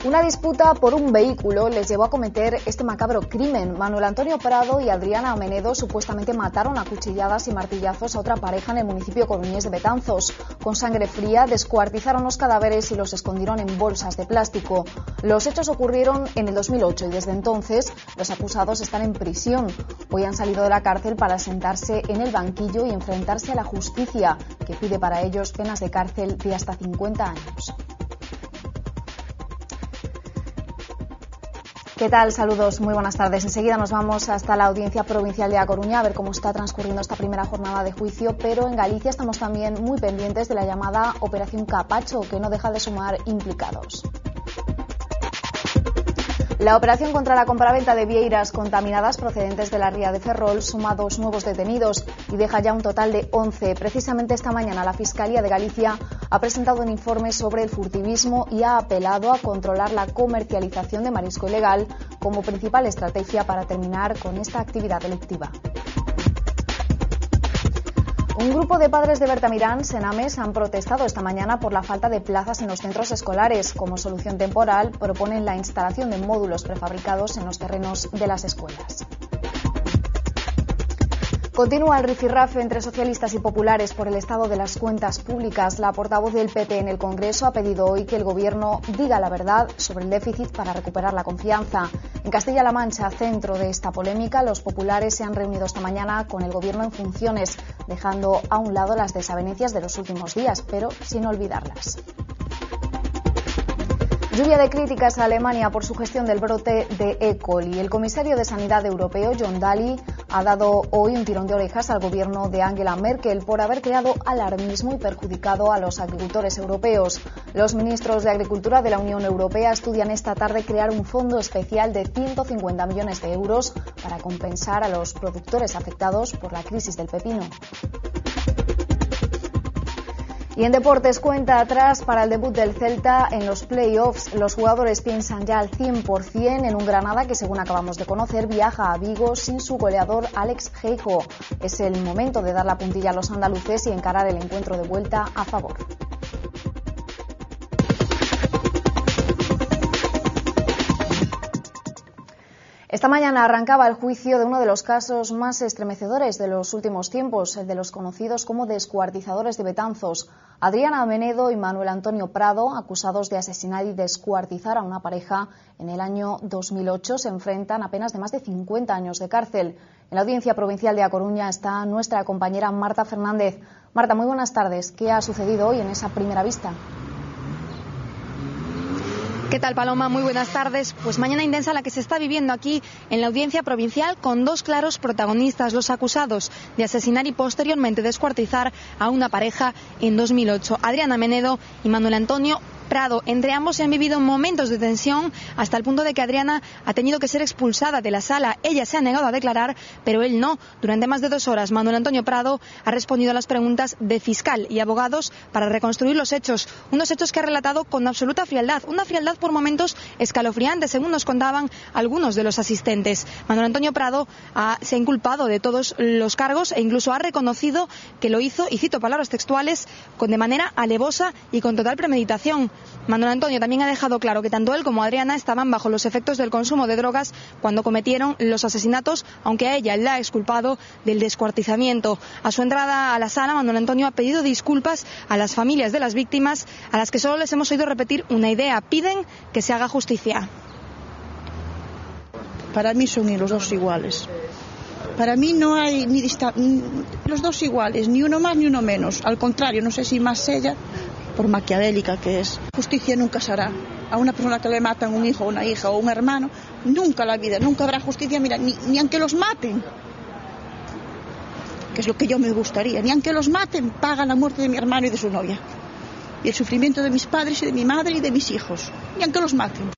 Una disputa por un vehículo les llevó a cometer este macabro crimen. Manuel Antonio Prado y Adriana Amenedo supuestamente mataron a cuchilladas y martillazos a otra pareja en el municipio coruñés de Betanzos. Con sangre fría descuartizaron los cadáveres y los escondieron en bolsas de plástico. Los hechos ocurrieron en el 2008 y desde entonces los acusados están en prisión. Hoy han salido de la cárcel para sentarse en el banquillo y enfrentarse a la justicia, que pide para ellos penas de cárcel de hasta 50 años. ¿Qué tal? Saludos, muy buenas tardes. Enseguida nos vamos hasta la Audiencia Provincial de A Coruña a ver cómo está transcurriendo esta primera jornada de juicio, pero en Galicia estamos también muy pendientes de la llamada Operación Capacho, que no deja de sumar implicados. La operación contra la compraventa de vieiras contaminadas procedentes de la ría de Ferrol suma 2 nuevos detenidos y deja ya un total de 11. Precisamente esta mañana la Fiscalía de Galicia ha presentado un informe sobre el furtivismo y ha apelado a controlar la comercialización de marisco ilegal como principal estrategia para terminar con esta actividad delictiva. Un grupo de padres de Bertamirán, Senames, han protestado esta mañana por la falta de plazas en los centros escolares. Como solución temporal, proponen la instalación de módulos prefabricados en los terrenos de las escuelas. Continúa el rifirrafe entre socialistas y populares por el estado de las cuentas públicas. La portavoz del PP en el Congreso ha pedido hoy que el Gobierno diga la verdad sobre el déficit para recuperar la confianza. En Castilla-La Mancha, centro de esta polémica, los populares se han reunido esta mañana con el Gobierno en funciones, dejando a un lado las desavenencias de los últimos días, pero sin olvidarlas. Lluvia de críticas a Alemania por su gestión del brote de E. coli. El comisario de Sanidad europeo, John Dalli, ha dado hoy un tirón de orejas al gobierno de Angela Merkel por haber creado alarmismo y perjudicado a los agricultores europeos. Los ministros de Agricultura de la Unión Europea estudian esta tarde crear un fondo especial de 150 millones de euros para compensar a los productores afectados por la crisis del pepino. Y en deportes, cuenta atrás para el debut del Celta en los play-offs. Los jugadores piensan ya al 100% en un Granada que, según acabamos de conocer, viaja a Vigo sin su goleador Alex Geijo. Es el momento de dar la puntilla a los andaluces y encarar el encuentro de vuelta a favor. Esta mañana arrancaba el juicio de uno de los casos más estremecedores de los últimos tiempos, el de los conocidos como descuartizadores de Betanzos. Adriana Amenedo y Manuel Antonio Prado, acusados de asesinar y descuartizar a una pareja en el año 2008, se enfrentan a penas de más de 50 años de cárcel. En la Audiencia Provincial de A Coruña está nuestra compañera Marta Fernández. Marta, muy buenas tardes. ¿Qué ha sucedido hoy en esa primera vista? ¿Qué tal, Paloma? Muy buenas tardes. Pues mañana intensa la que se está viviendo aquí en la Audiencia Provincial, con 2 claros protagonistas, los acusados de asesinar y posteriormente descuartizar a una pareja en 2008, Adriana Amenedo y Manuel Antonio Prado. Entre ambos se han vivido momentos de tensión hasta el punto de que Adriana ha tenido que ser expulsada de la sala. Ella se ha negado a declarar, pero él no. Durante más de 2 horas, Manuel Antonio Prado ha respondido a las preguntas de fiscal y abogados para reconstruir los hechos. Unos hechos que ha relatado con absoluta frialdad, una frialdad por momentos escalofriante, según nos contaban algunos de los asistentes. Manuel Antonio Prado se ha inculpado de todos los cargos e incluso ha reconocido que lo hizo, y cito palabras textuales, de manera alevosa y con total premeditación. Manuel Antonio también ha dejado claro que tanto él como Adriana estaban bajo los efectos del consumo de drogas cuando cometieron los asesinatos, aunque a ella la ha exculpado del descuartizamiento. A su entrada a la sala, Manuel Antonio ha pedido disculpas a las familias de las víctimas, a las que solo les hemos oído repetir una idea: piden que se haga justicia. Para mí son los dos iguales. Para mí no hay los dos iguales, ni uno más ni uno menos. Al contrario, no sé si más ella, por maquiavélica que es. Justicia nunca se hará. A una persona que le matan un hijo, una hija o un hermano, nunca la vida, nunca habrá justicia, mira, ni aunque los maten, que es lo que yo me gustaría, ni aunque los maten, pagan la muerte de mi hermano y de su novia, y el sufrimiento de mis padres y de mi madre y de mis hijos, ni aunque los maten.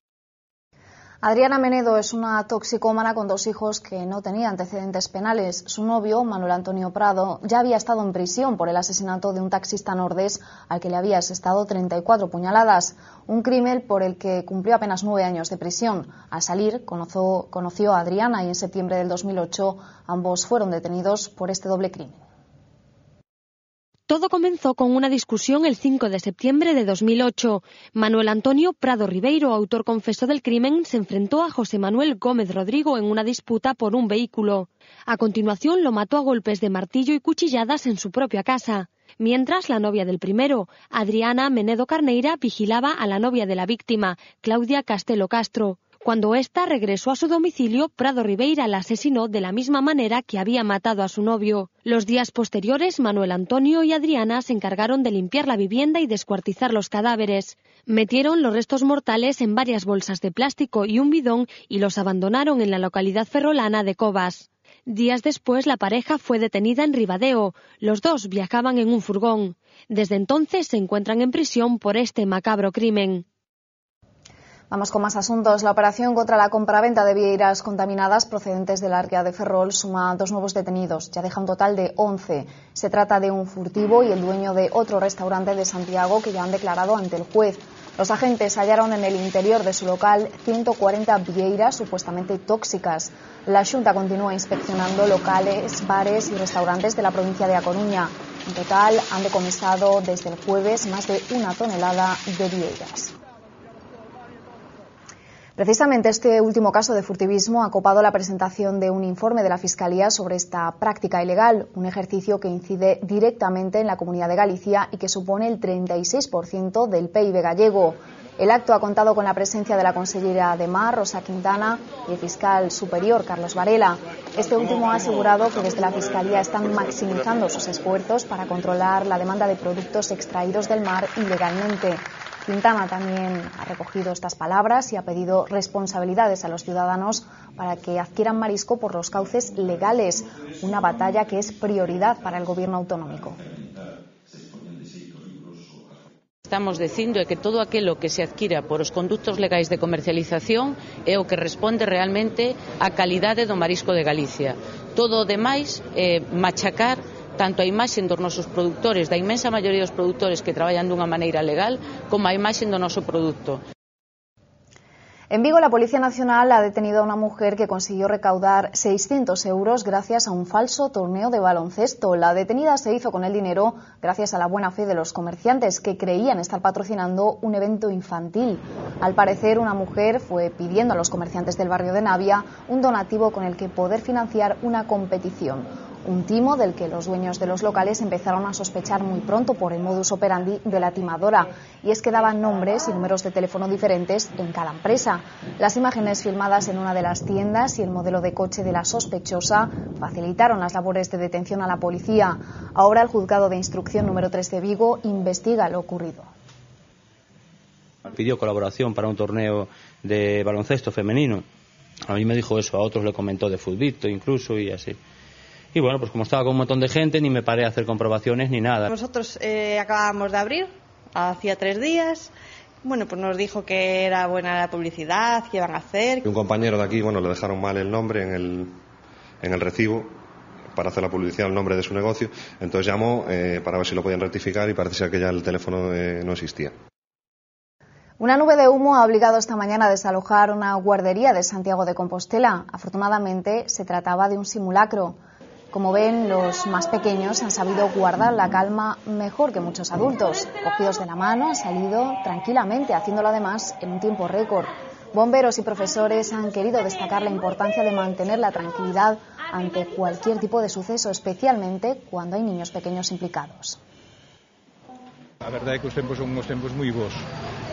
Adriana Amenedo es una toxicómana con 2 hijos que no tenía antecedentes penales. Su novio, Manuel Antonio Prado, ya había estado en prisión por el asesinato de un taxista nordés al que le había asestado 34 puñaladas. Un crimen por el que cumplió apenas 9 años de prisión. Al salir, conoció a Adriana y en septiembre del 2008 ambos fueron detenidos por este doble crimen. Todo comenzó con una discusión el 5 de septiembre de 2008. Manuel Antonio Prado Ribeiro, autor confeso del crimen, se enfrentó a José Manuel Gómez Rodrigo en una disputa por un vehículo. A continuación lo mató a golpes de martillo y cuchilladas en su propia casa. Mientras, la novia del primero, Adriana Menedo Carneira, vigilaba a la novia de la víctima, Claudia Castelo Castro. Cuando ésta regresó a su domicilio, Prado Ribeira la asesinó de la misma manera que había matado a su novio. Los días posteriores, Manuel Antonio y Adriana se encargaron de limpiar la vivienda y descuartizar los cadáveres. Metieron los restos mortales en varias bolsas de plástico y un bidón y los abandonaron en la localidad ferrolana de Covas. Días después, la pareja fue detenida en Ribadeo. Los dos viajaban en un furgón. Desde entonces se encuentran en prisión por este macabro crimen. Vamos con más asuntos. La operación contra la compraventa de vieiras contaminadas procedentes del área de Ferrol suma 2 nuevos detenidos. Ya deja un total de 11. Se trata de un furtivo y el dueño de otro restaurante de Santiago que ya han declarado ante el juez. Los agentes hallaron en el interior de su local 140 vieiras supuestamente tóxicas. La Xunta continúa inspeccionando locales, bares y restaurantes de la provincia de A Coruña. En total han decomisado desde el jueves más de 1 tonelada de vieiras. Precisamente este último caso de furtivismo ha copado la presentación de un informe de la Fiscalía sobre esta práctica ilegal, un ejercicio que incide directamente en la Comunidad de Galicia y que supone el 36% del PIB gallego. El acto ha contado con la presencia de la consellera de Mar, Rosa Quintana, y el fiscal superior, Carlos Varela. Este último ha asegurado que desde la Fiscalía están maximizando sus esfuerzos para controlar la demanda de productos extraídos del mar ilegalmente. Quintana también ha recogido estas palabras y ha pedido responsabilidades a los ciudadanos para que adquieran marisco por los cauces legales, una batalla que es prioridad para el Gobierno autonómico. Estamos dicindo que todo aquilo que se adquira por os conductos legais de comercialización é o que responde realmente á calidade do marisco de Galicia. Todo o demais é machacar tanto a imaxe dos nosos produtores, da inmensa maioría dos produtores que traballan dunha maneira legal, como a imaxe do noso produto. En Vigo, la Policía Nacional ha detenido a una mujer que consiguió recaudar 600 euros gracias a un falso torneo de baloncesto. La detenida se hizo con el dinero gracias a la buena fe de los comerciantes que creían estar patrocinando un evento infantil. Al parecer, una mujer fue pidiendo a los comerciantes del barrio de Navia un donativo con el que poder financiar una competición. Un timo del que los dueños de los locales empezaron a sospechar muy pronto por el modus operandi de la timadora, y es que daban nombres y números de teléfono diferentes en cada empresa. Las imágenes filmadas en una de las tiendas y el modelo de coche de la sospechosa facilitaron las labores de detención a la policía. Ahora el juzgado de instrucción número 3 de Vigo investiga lo ocurrido. Pidió colaboración para un torneo de baloncesto femenino. A mí me dijo eso, a otros le comentó de futbito incluso y así. Y bueno, pues como estaba con un montón de gente, ni me paré a hacer comprobaciones ni nada. Nosotros acabábamos de abrir, hacía 3 días. Bueno, pues nos dijo que era buena la publicidad, que iban a hacer. Un compañero de aquí, bueno, le dejaron mal el nombre en el recibo para hacer la publicidad, el nombre de su negocio. Entonces llamó para ver si lo podían rectificar y parece ser que ya el teléfono no existía. Una nube de humo ha obligado esta mañana a desalojar una guardería de Santiago de Compostela. Afortunadamente se trataba de un simulacro. Como ven, los más pequeños han sabido guardar la calma mejor que muchos adultos. Cogidos de la mano, han salido tranquilamente, haciéndolo además en un tiempo récord. Bomberos y profesores han querido destacar la importancia de mantener la tranquilidad ante cualquier tipo de suceso, especialmente cuando hay niños pequeños implicados. A verdade é que os tempos son uns tempos moi bons.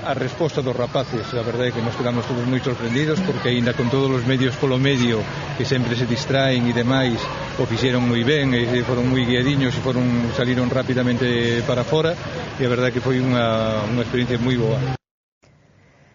A resposta dos rapaces, a verdade é que nos quedamos todos moi sorprendidos porque aínda con todos os medios polo medio que sempre se distraen e demais o fixeron moi ben e foron moi guiadiños e saliron rapidamente para fora e a verdade é que foi unha experiencia moi boa.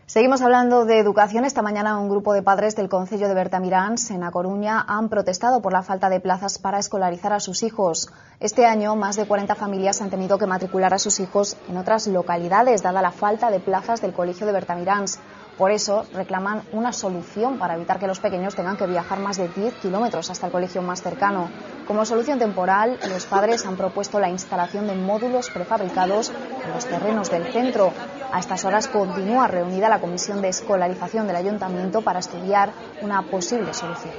Seguimos hablando de educación. Esta mañana un grupo de padres del concello de Bertamiráns, en A Coruña, han protestado por la falta de plazas para escolarizar a sus hijos. Este año, más de 40 familias han tenido que matricular a sus hijos en otras localidades, dada la falta de plazas del colegio de Bertamiráns. Por eso reclaman una solución para evitar que los pequeños tengan que viajar más de 10 kilómetros hasta el colegio más cercano. Como solución temporal, los padres han propuesto la instalación de módulos prefabricados en los terrenos del centro. A estas horas continúa reunida la Comisión de Escolarización del Ayuntamiento para estudiar una posible solución.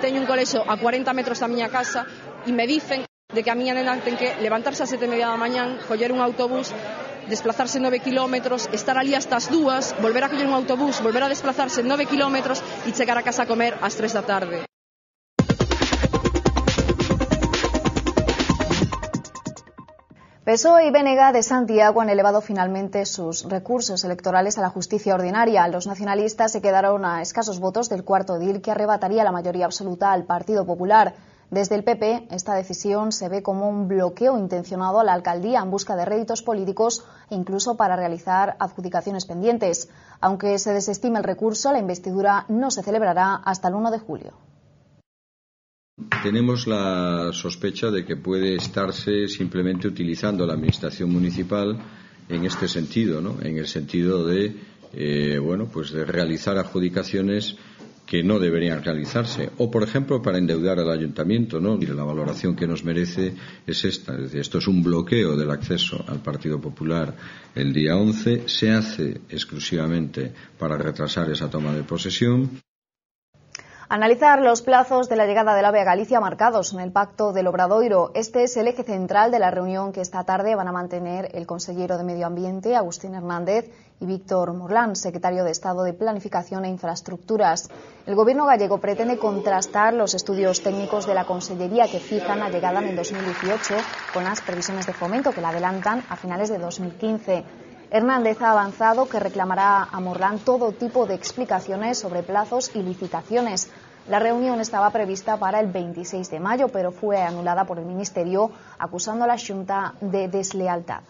Teño un colexio a 40 metros da miña casa e me dicen De que a miña nena ten que levantarse ás 7:30 da mañán, coller un autobús, desplazarse 9 kilómetros, estar ali hasta as 2, volver a coller un autobús, volver a desplazarse 9 kilómetros e chegar a casa a comer ás 3 da tarde. PSOE y BNG de Santiago han elevado finalmente sus recursos electorales a la justicia ordinaria. Los nacionalistas se quedaron a escasos votos del cuarto edil que arrebataría la mayoría absoluta al Partido Popular. Desde el PP, esta decisión se ve como un bloqueo intencionado a la alcaldía en busca de réditos políticos e incluso para realizar adjudicaciones pendientes. Aunque se desestime el recurso, la investidura no se celebrará hasta el 1 de julio. Tenemos la sospecha de que puede estarse simplemente utilizando la administración municipal en este sentido, ¿no? En el sentido de, de realizar adjudicaciones que no deberían realizarse, o por ejemplo para endeudar al ayuntamiento, ¿no? Mire, la valoración que nos merece es esta, es decir, esto es un bloqueo del acceso al Partido Popular el día 11, se hace exclusivamente para retrasar esa toma de posesión. Analizar los plazos de la llegada del AVE a Galicia marcados en el Pacto del Obradoiro. Este es el eje central de la reunión que esta tarde van a mantener el consejero de Medio Ambiente, Agustín Hernández, y Víctor Morlán, secretario de Estado de Planificación e Infraestructuras. El Gobierno gallego pretende contrastar los estudios técnicos de la Consellería que fijan la llegada en el 2018 con las previsiones de Fomento que la adelantan a finales de 2015. Hernández ha avanzado que reclamará a Morlán todo tipo de explicaciones sobre plazos y licitaciones. La reunión estaba prevista para el 26 de mayo, pero fue anulada por el Ministerio, acusando a la Xunta de deslealtad.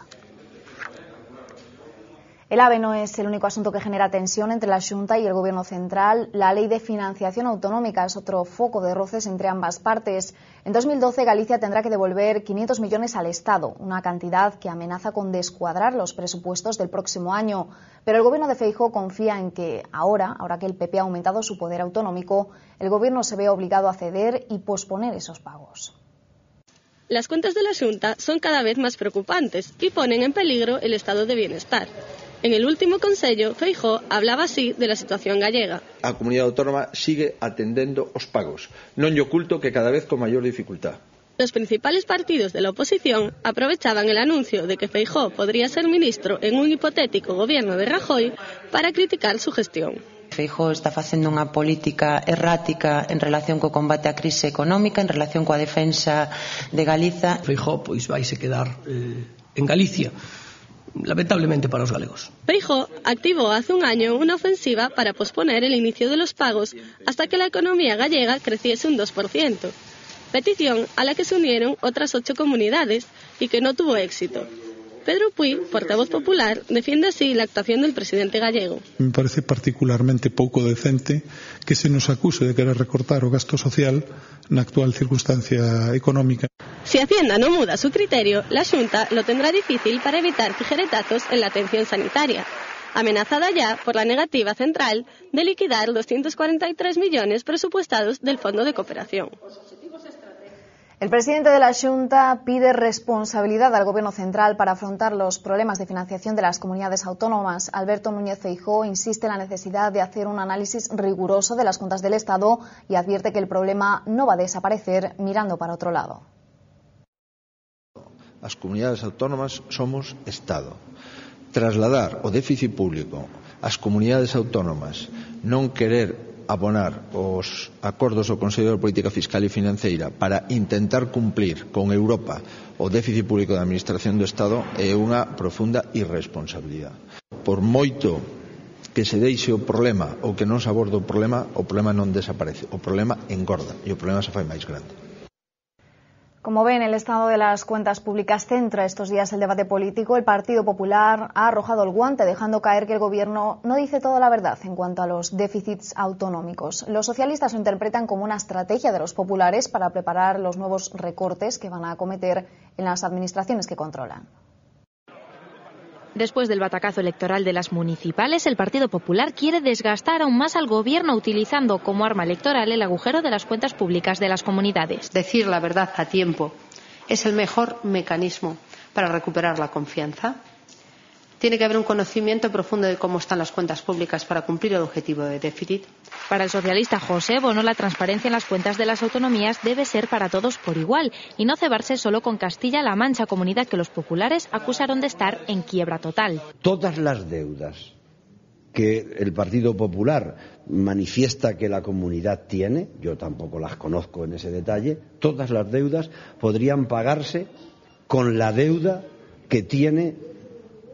El AVE no es el único asunto que genera tensión entre la Xunta y el Gobierno central. La Ley de Financiación Autonómica es otro foco de roces entre ambas partes. En 2012 Galicia tendrá que devolver 500 millones al Estado, una cantidad que amenaza con descuadrar los presupuestos del próximo año. Pero el Gobierno de Feijóo confía en que ahora que el PP ha aumentado su poder autonómico, el Gobierno se ve obligado a ceder y posponer esos pagos. Las cuentas de la Xunta son cada vez más preocupantes y ponen en peligro el estado de bienestar. En el último Consello, Feijóo hablaba así de la situación gallega. A comunidade autónoma sigue atendendo os pagos. Non lle oculto que cada vez con maior dificultad. Los principales partidos de la oposición aprovechaban el anuncio de que Feijóo podría ser ministro en un hipotético gobierno de Rajoy para criticar su gestión. Feijóo está facendo unha política errática en relación co combate á crise económica, en relación coa defensa de Galiza. Feijóo pois vaise quedar en Galicia, lamentablemente para os galegos. Feijóo activó hace un año una ofensiva para posponer el inicio de los pagos hasta que la economía gallega creciese un 2%, petición a la que se unieron otras 8 comunidades y que no tuvo éxito. Pedro Puig, portavoz popular, defiende así la actuación del presidente gallego. Me parece particularmente pouco decente que se nos acuse de querer recortar o gasto social na actual circunstancia económica. Si Hacienda no muda su criterio, la Xunta lo tendrá difícil para evitar tijeretazos en la atención sanitaria, amenazada ya por la negativa central de liquidar 243 millones presupuestados del Fondo de Cooperación. El presidente de la Xunta pide responsabilidad al Gobierno central para afrontar los problemas de financiación de las comunidades autónomas. Alberto Núñez Feijóo insiste en la necesidad de hacer un análisis riguroso de las cuentas del Estado y advierte que el problema no va a desaparecer mirando para otro lado. As comunidades autónomas somos Estado. Trasladar o déficit público ás comunidades autónomas, non querer abonar os acordos do Consello de Política Fiscal e Financeira para intentar cumplir con Europa o déficit público da Administración do Estado é unha profunda irresponsabilidade. Por moito que se deixe o problema ou que non se aborde o problema non desaparece, o problema engorda e o problema se fai máis grande. Como ven, el estado de las cuentas públicas centra estos días el debate político. El Partido Popular ha arrojado el guante, dejando caer que el Gobierno no dice toda la verdad en cuanto a los déficits autonómicos. Los socialistas lo interpretan como una estrategia de los populares para preparar los nuevos recortes que van a acometer en las administraciones que controlan. Después del batacazo electoral de las municipales, el Partido Popular quiere desgastar aún más al Gobierno utilizando como arma electoral el agujero de las cuentas públicas de las comunidades. Decir la verdad a tiempo es el mejor mecanismo para recuperar la confianza. Tiene que haber un conocimiento profundo de cómo están las cuentas públicas para cumplir el objetivo de déficit. Para el socialista José Bono, la transparencia en las cuentas de las autonomías debe ser para todos por igual y no cebarse solo con Castilla-La Mancha, comunidad que los populares acusaron de estar en quiebra total. Todas las deudas que el Partido Popular manifiesta que la comunidad tiene, yo tampoco las conozco en ese detalle, todas las deudas podrían pagarse con la deuda que tiene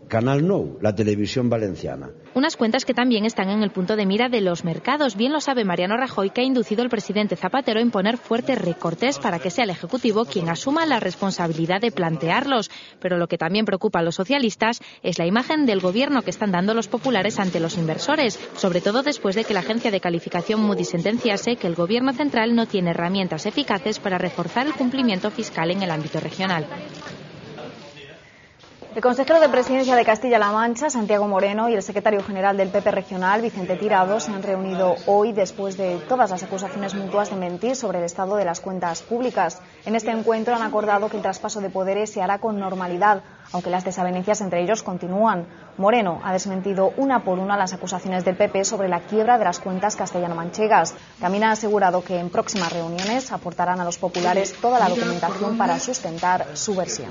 Canal Nou, la televisión valenciana. Unas cuentas que también están en el punto de mira de los mercados. Bien lo sabe Mariano Rajoy, que ha inducido al presidente Zapatero a imponer fuertes recortes para que sea el Ejecutivo quien asuma la responsabilidad de plantearlos. Pero lo que también preocupa a los socialistas es la imagen del gobierno que están dando los populares ante los inversores, sobre todo después de que la agencia de calificación Moody's sentenciase que el gobierno central no tiene herramientas eficaces para reforzar el cumplimiento fiscal en el ámbito regional. El consejero de Presidencia de Castilla-La Mancha, Santiago Moreno, y el secretario general del PP regional, Vicente Tirado, se han reunido hoy después de todas las acusaciones mutuas de mentir sobre el estado de las cuentas públicas. En este encuentro han acordado que el traspaso de poderes se hará con normalidad, aunque las desavenencias entre ellos continúan. Moreno ha desmentido una por una las acusaciones del PP sobre la quiebra de las cuentas castellano-manchegas. También ha asegurado que en próximas reuniones aportarán a los populares toda la documentación para sustentar su versión.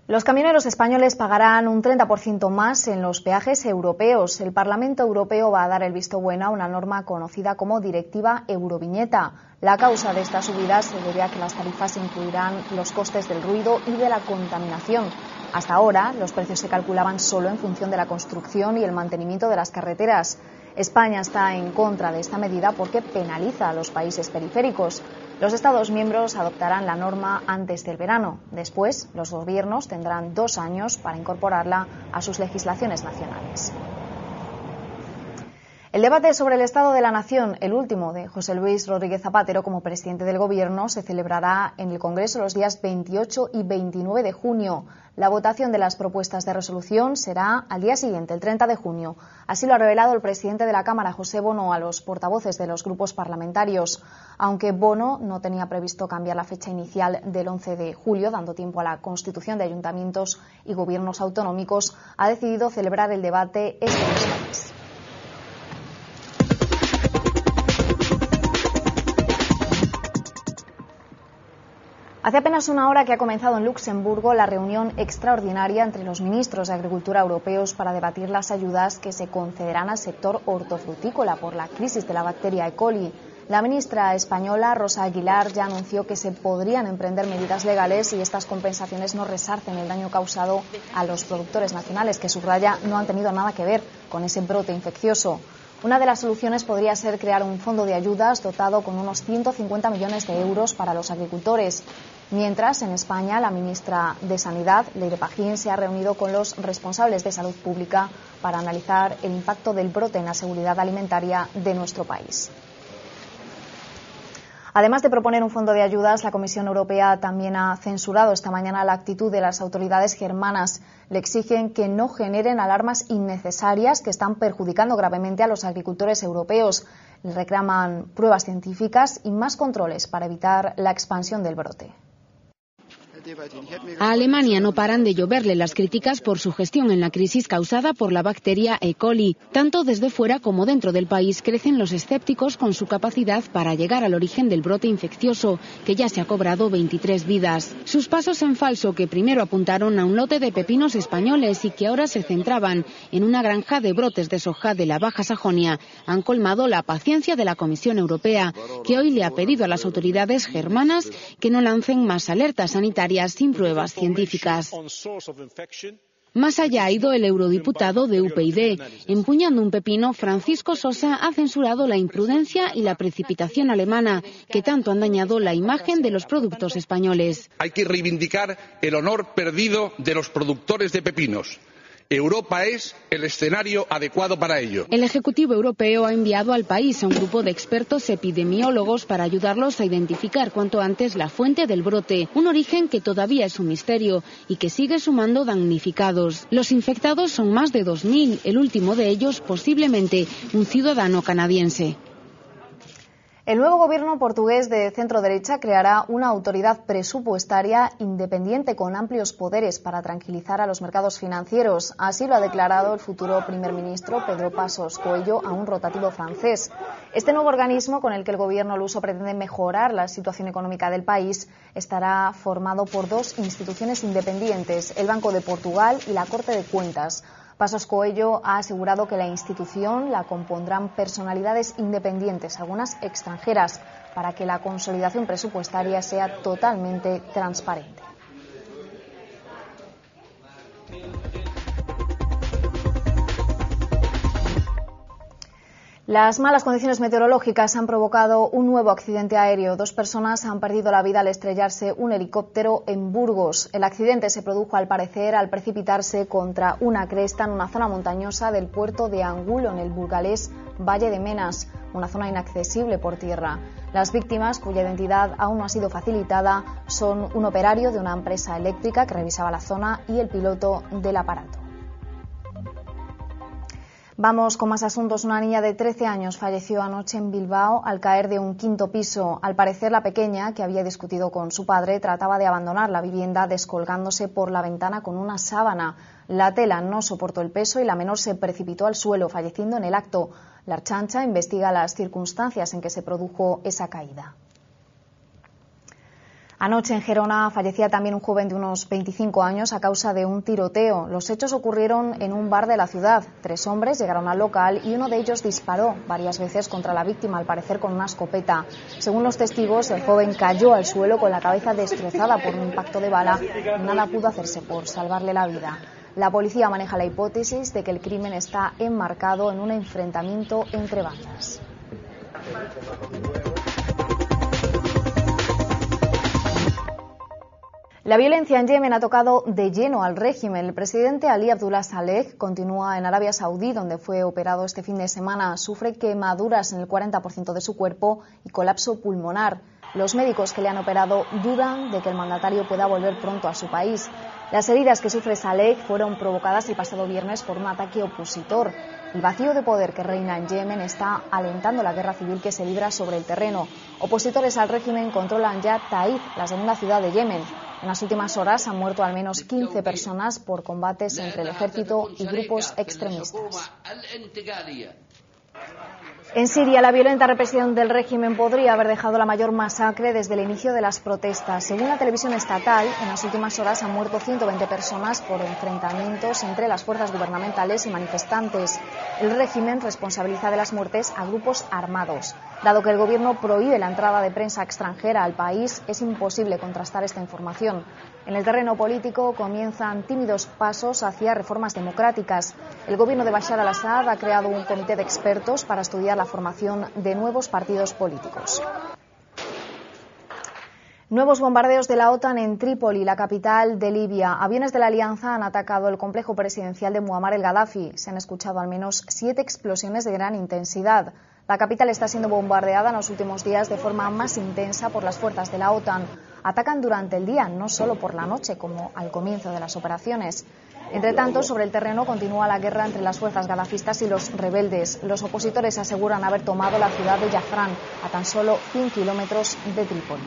Los camioneros españoles pagarán un 30% más en los peajes europeos. El Parlamento Europeo va a dar el visto bueno a una norma conocida como Directiva Euroviñeta. La causa de esta subida se debe a que las tarifas incluirán los costes del ruido y de la contaminación. Hasta ahora, los precios se calculaban solo en función de la construcción y el mantenimiento de las carreteras. España está en contra de esta medida porque penaliza a los países periféricos. Los Estados miembros adoptarán la norma antes del verano. Después, los gobiernos tendrán 2 años para incorporarla a sus legislaciones nacionales. El debate sobre el Estado de la Nación, el último de José Luis Rodríguez Zapatero como presidente del Gobierno, se celebrará en el Congreso los días 28 y 29 de junio. La votación de las propuestas de resolución será al día siguiente, el 30 de junio. Así lo ha revelado el presidente de la Cámara, José Bono, a los portavoces de los grupos parlamentarios. Aunque Bono no tenía previsto cambiar la fecha inicial del 11 de julio, dando tiempo a la constitución de ayuntamientos y gobiernos autonómicos, ha decidido celebrar el debate este mismo mes. Hace apenas una hora que ha comenzado en Luxemburgo la reunión extraordinaria entre los ministros de Agricultura europeos para debatir las ayudas que se concederán al sector hortofrutícola por la crisis de la bacteria E. coli. La ministra española, Rosa Aguilar, ya anunció que se podrían emprender medidas legales si estas compensaciones no resarcen el daño causado a los productores nacionales, que subraya no han tenido nada que ver con ese brote infeccioso. Una de las soluciones podría ser crear un fondo de ayudas dotado con unos 150 millones de euros para los agricultores. Mientras, en España, la ministra de Sanidad, Leire Pagín, se ha reunido con los responsables de salud pública para analizar el impacto del brote en la seguridad alimentaria de nuestro país. Además de proponer un fondo de ayudas, la Comisión Europea también ha censurado esta mañana la actitud de las autoridades germanas. Le exigen que no generen alarmas innecesarias que están perjudicando gravemente a los agricultores europeos. Le reclaman pruebas científicas y más controles para evitar la expansión del brote. A Alemania no paran de lloverle las críticas por su gestión en la crisis causada por la bacteria E. coli. Tanto desde fuera como dentro del país crecen los escépticos con su capacidad para llegar al origen del brote infeccioso, que ya se ha cobrado 23 vidas. Sus pasos en falso, que primero apuntaron a un lote de pepinos españoles y que ahora se centraban en una granja de brotes de soja de la Baja Sajonia, han colmado la paciencia de la Comisión Europea, que hoy le ha pedido a las autoridades germanas que no lancen más alertas sanitarias sin pruebas científicas. Más allá ha ido el eurodiputado de UPyD. Empuñando un pepino, Francisco Sosa ha censurado la imprudencia y la precipitación alemana, que tanto han dañado la imagen de los productos españoles. Hay que reivindicar el honor perdido de los productores de pepinos. Europa es el escenario adecuado para ello. El Ejecutivo Europeo ha enviado al país a un grupo de expertos epidemiólogos para ayudarlos a identificar cuanto antes la fuente del brote, un origen que todavía es un misterio y que sigue sumando damnificados. Los infectados son más de 2.000, el último de ellos posiblemente un ciudadano canadiense. El nuevo gobierno portugués de centro-derecha creará una autoridad presupuestaria independiente con amplios poderes para tranquilizar a los mercados financieros. Así lo ha declarado el futuro primer ministro Pedro Passos Coelho a un rotativo francés. Este nuevo organismo, con el que el gobierno luso pretende mejorar la situación económica del país, estará formado por dos instituciones independientes, el Banco de Portugal y la Corte de Cuentas. Passos Coelho ha asegurado que la institución la compondrán personalidades independientes, algunas extranjeras, para que la consolidación presupuestaria sea totalmente transparente. Las malas condiciones meteorológicas han provocado un nuevo accidente aéreo. 2 personas han perdido la vida al estrellarse un helicóptero en Burgos. El accidente se produjo, al parecer, al precipitarse contra una cresta en una zona montañosa del puerto de Angulo, en el burgalés Valle de Menas, una zona inaccesible por tierra. Las víctimas, cuya identidad aún no ha sido facilitada, son un operario de una empresa eléctrica que revisaba la zona y el piloto del aparato. Vamos con más asuntos. Una niña de 13 años falleció anoche en Bilbao al caer de un 5º piso. Al parecer, la pequeña, que había discutido con su padre, trataba de abandonar la vivienda descolgándose por la ventana con una sábana. La tela no soportó el peso y la menor se precipitó al suelo, falleciendo en el acto. La Ertzaintza investiga las circunstancias en que se produjo esa caída. Anoche en Gerona fallecía también un joven de unos 25 años a causa de un tiroteo. Los hechos ocurrieron en un bar de la ciudad. 3 hombres llegaron al local y uno de ellos disparó varias veces contra la víctima, al parecer con una escopeta. Según los testigos, el joven cayó al suelo con la cabeza destrozada por un impacto de bala y nada pudo hacerse por salvarle la vida. La policía maneja la hipótesis de que el crimen está enmarcado en un enfrentamiento entre bandas. La violencia en Yemen ha tocado de lleno al régimen. El presidente Ali Abdullah Saleh continúa en Arabia Saudí, donde fue operado este fin de semana. Sufre quemaduras en el 40% de su cuerpo y colapso pulmonar. Los médicos que le han operado dudan de que el mandatario pueda volver pronto a su país. Las heridas que sufre Saleh fueron provocadas el pasado viernes por un ataque opositor. El vacío de poder que reina en Yemen está alentando la guerra civil que se libra sobre el terreno. Opositores al régimen controlan ya Taif, la segunda ciudad de Yemen. En las últimas horas han muerto al menos 15 personas por combates entre el ejército y grupos extremistas. En Siria, la violenta represión del régimen podría haber dejado la mayor masacre desde el inicio de las protestas. Según la televisión estatal, en las últimas horas han muerto 120 personas por enfrentamientos entre las fuerzas gubernamentales y manifestantes. El régimen responsabiliza de las muertes a grupos armados. Dado que el gobierno prohíbe la entrada de prensa extranjera al país, es imposible contrastar esta información. En el terreno político comienzan tímidos pasos hacia reformas democráticas. El gobierno de Bashar al-Assad ha creado un comité de expertos para estudiar la formación de nuevos partidos políticos. Nuevos bombardeos de la OTAN en Trípoli, la capital de Libia. Aviones de la Alianza han atacado el complejo presidencial de Muammar el-Gaddafi. Se han escuchado al menos 7 explosiones de gran intensidad. La capital está siendo bombardeada en los últimos días de forma más intensa por las fuerzas de la OTAN. Atacan durante el día, no solo por la noche, como al comienzo de las operaciones. Entre tanto, sobre el terreno continúa la guerra entre las fuerzas gadafistas y los rebeldes. Los opositores aseguran haber tomado la ciudad de Jafran, a tan solo 100 kilómetros de Trípoli.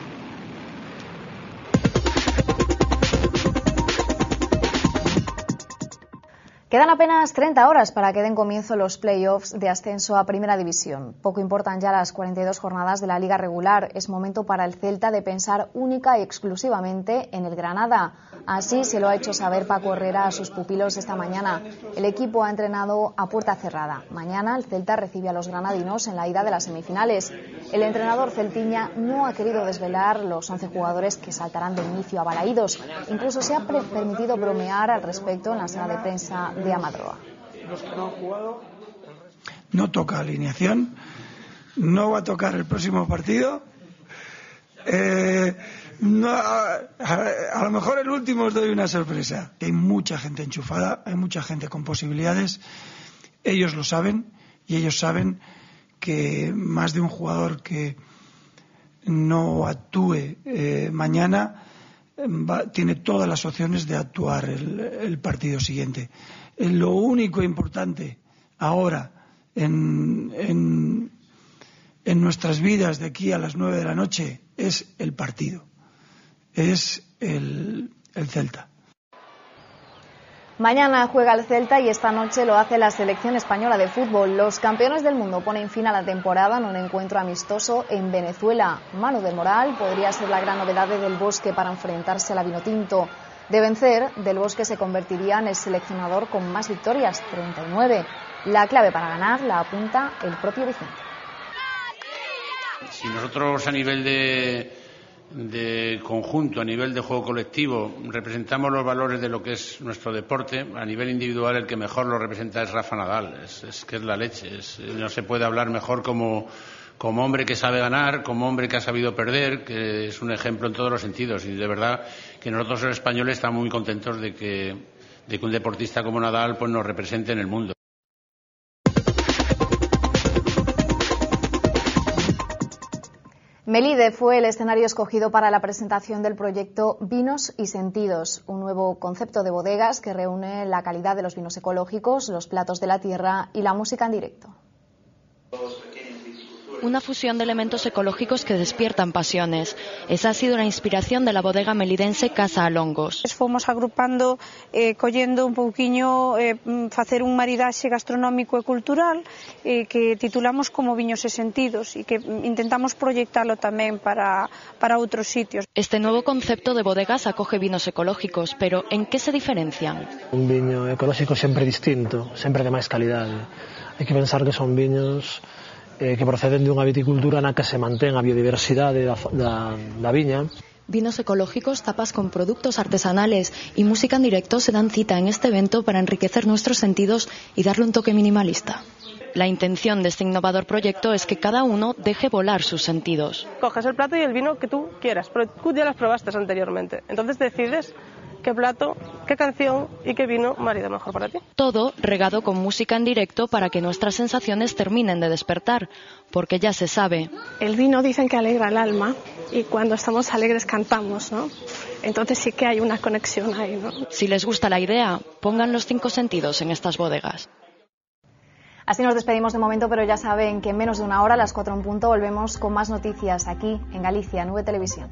Quedan apenas 30 horas para que den comienzo los play-offs de ascenso a Primera División. Poco importan ya las 42 jornadas de la Liga regular. Es momento para el Celta de pensar única y exclusivamente en el Granada. Así se lo ha hecho saber Paco Herrera a sus pupilos esta mañana. El equipo ha entrenado a puerta cerrada. Mañana el Celta recibe a los granadinos en la ida de las semifinales. El entrenador celtiña no ha querido desvelar los 11 jugadores que saltarán de inicio a Balaídos. Incluso se ha permitido bromear al respecto en la sala de prensa de Amadroa. No toca alineación, no va a tocar el próximo partido. No, a lo mejor el último os doy una sorpresa. Hay mucha gente enchufada, hay mucha gente con posibilidades. Ellos lo saben y ellos saben que más de un jugador que no actúe mañana tiene todas las opciones de actuar el partido siguiente. Lo único importante ahora en en nuestras vidas de aquí a las 9 de la noche es el partido, es el Celta. Mañana juega el Celta y esta noche lo hace la selección española de fútbol. Los campeones del mundo ponen fin a la temporada en un encuentro amistoso en Venezuela. Manu del Moral podría ser la gran novedad de Del Bosque para enfrentarse a la Vinotinto. De vencer, Del Bosque se convertiría en el seleccionador con más victorias, 39. La clave para ganar la apunta el propio Vicente. Si nosotros a nivel de conjunto, a nivel de juego colectivo, representamos los valores de lo que es nuestro deporte, a nivel individual el que mejor lo representa es Rafa Nadal, es que es la leche, no se puede hablar mejor como hombre que sabe ganar, como hombre que ha sabido perder, que es un ejemplo en todos los sentidos, y de verdad que nosotros los españoles estamos muy contentos de que un deportista como Nadal pues nos represente en el mundo. Melide fue el escenario escogido para la presentación del proyecto Vinos y Sentidos, un nuevo concepto de bodegas que reúne la calidad de los vinos ecológicos, los platos de la tierra y la música en directo. Una fusión de elementos ecológicos que despiertan pasiones. Esa ha sido la inspiración de la bodega melidense Casa Alongos. Fomos agrupando, collendo un pouquiño, facer un maridaxe gastronómico e cultural que titulamos como Viños e Sentidos e que intentamos proyectalo tamén para outros sitios. Este nuevo concepto de bodegas acoge vinos ecológicos, pero ¿en qué se diferencian? Un viño ecológico sempre distinto, sempre de máis calidade. Hai que pensar que son viños que proceden dunha viticultura na que se mantén a biodiversidade da viña. Vinos ecológicos, tapas con productos artesanales y música en directo se dan cita en este evento para enriquecer nuestros sentidos y darle un toque minimalista. La intención de este innovador proyecto es que cada uno deje volar sus sentidos. Coges el plato y el vino que tú quieras, pero tú ya las probaste anteriormente, entonces decides qué plato, qué canción y qué vino marida mejor para ti. Todo regado con música en directo para que nuestras sensaciones terminen de despertar, porque ya se sabe. El vino dicen que alegra el alma y cuando estamos alegres cantamos, ¿no? Entonces sí que hay una conexión ahí, ¿no? Si les gusta la idea, pongan los 5 sentidos en estas bodegas. Así nos despedimos de momento, pero ya saben que en menos de una hora, a las 4 en punto, volvemos con más noticias aquí en Galicia, Nube Televisión.